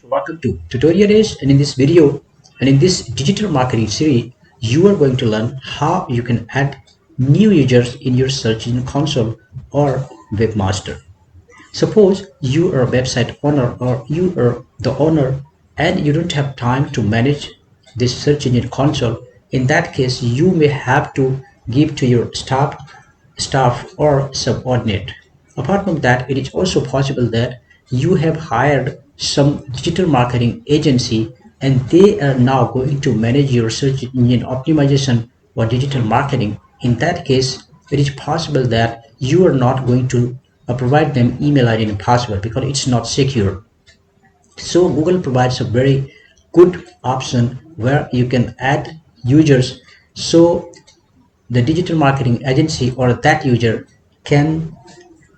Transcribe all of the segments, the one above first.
Welcome to Tutorial Days, and in this video and in this digital marketing series you are going to learn how you can add new users in your search engine console or webmaster. Suppose you are a website owner or you are the owner and you don't have time to manage this search engine console. In that case, you may have to give to your staff or subordinate. Apart from that, it is also possible that you have hired some digital marketing agency and they are now going to manage your search engine optimization or digital marketing. In that case, it is possible that you are not going to provide them email ID and password because it's not secure. So Google provides a very good option where you can add users so the digital marketing agency or that user can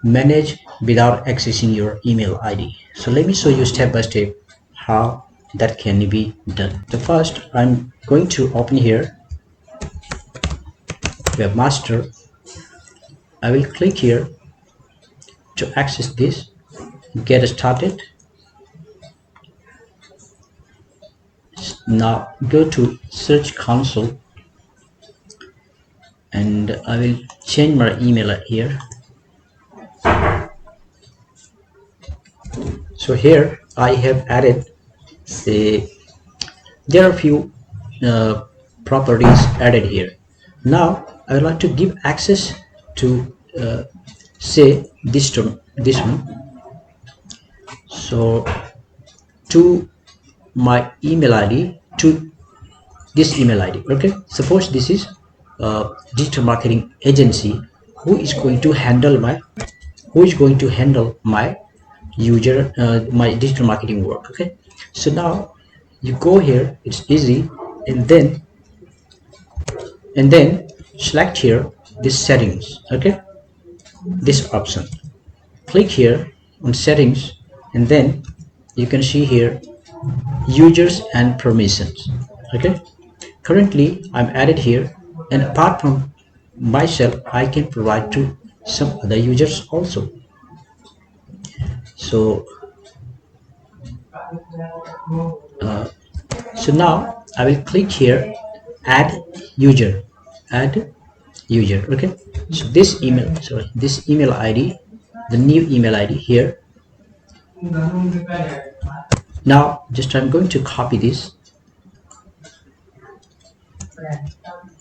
manage without accessing your email ID. So let me show you step by step how that can be done. So first I'm going to open here webmaster. I will click here to access this, get started. Now go to search console and I will change my email here. So here I have added there are a few properties added here. Now I would like to give access to say this one. So to my email ID, to this email ID. Okay, suppose this is digital marketing agency who is going to handle my user my digital marketing work. Okay, so now you go here, it's easy, and then select here this settings. Okay, this option, click here on settings, and then you can see here users and permissions. Okay, currently I'm added here, and apart from myself I can provide to some other users also. So now I will click here add user. Okay, so this email ID, the new email ID here. Now just I'm going to copy this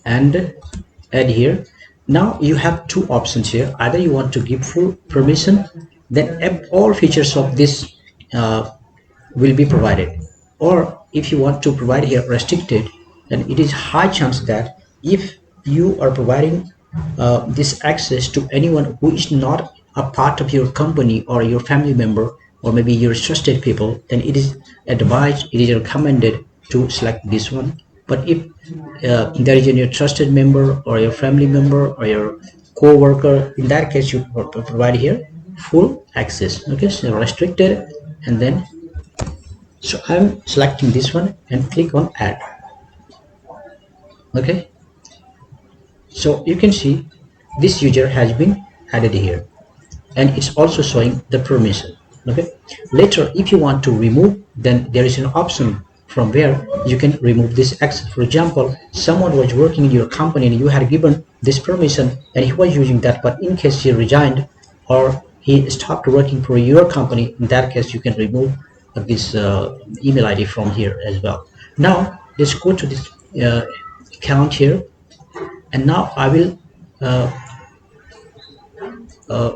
and add here. Now you have two options here. Either you want to give full permission, then all features of this will be provided, or if you want to provide here restricted, then it is high chance that if you are providing this access to anyone who is not a part of your company or your family member or maybe your trusted people, then it is advised, it is recommended to select this one. But if there is your trusted member or your family member or your co-worker, in that case you provide here full access. Okay, so restricted, and then so I'm selecting this one and click on add. Okay, so you can see this user has been added here, and it's also showing the permission. Okay, later if you want to remove, then there is an option from where you can remove this access. For example, someone was working in your company and you had given this permission and he was using that, but in case he resigned or he stopped working for your company, in that case you can remove this email ID from here as well. Now let's go to this account here, and now I will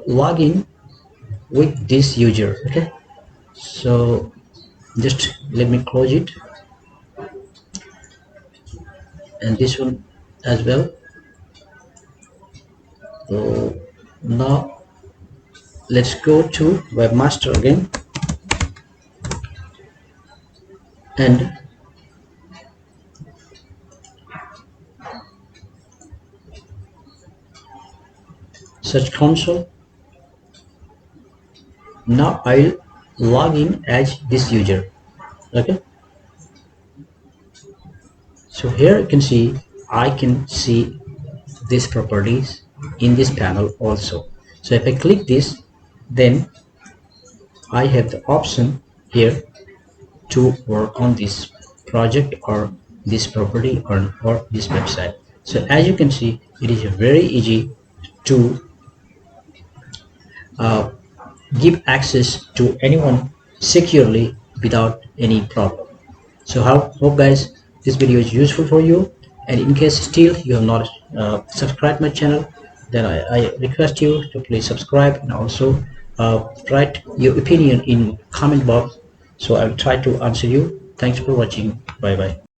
log in with this user. Okay, so just let me close it, and this one as well. So now let's go to webmaster again and search console. Now I'll log in as this user. Okay, so here you can see I can see these properties in this panel also. So if I click this, then I have the option here to work on this project or this property or this website. So as you can see, it is very easy to uh, give access to anyone securely without any problem. So hope guys this video is useful for you, and in case still you have not subscribed my channel, then I request you to please subscribe, and also write your opinion in comment box, so I'll try to answer you. Thanks for watching. Bye bye.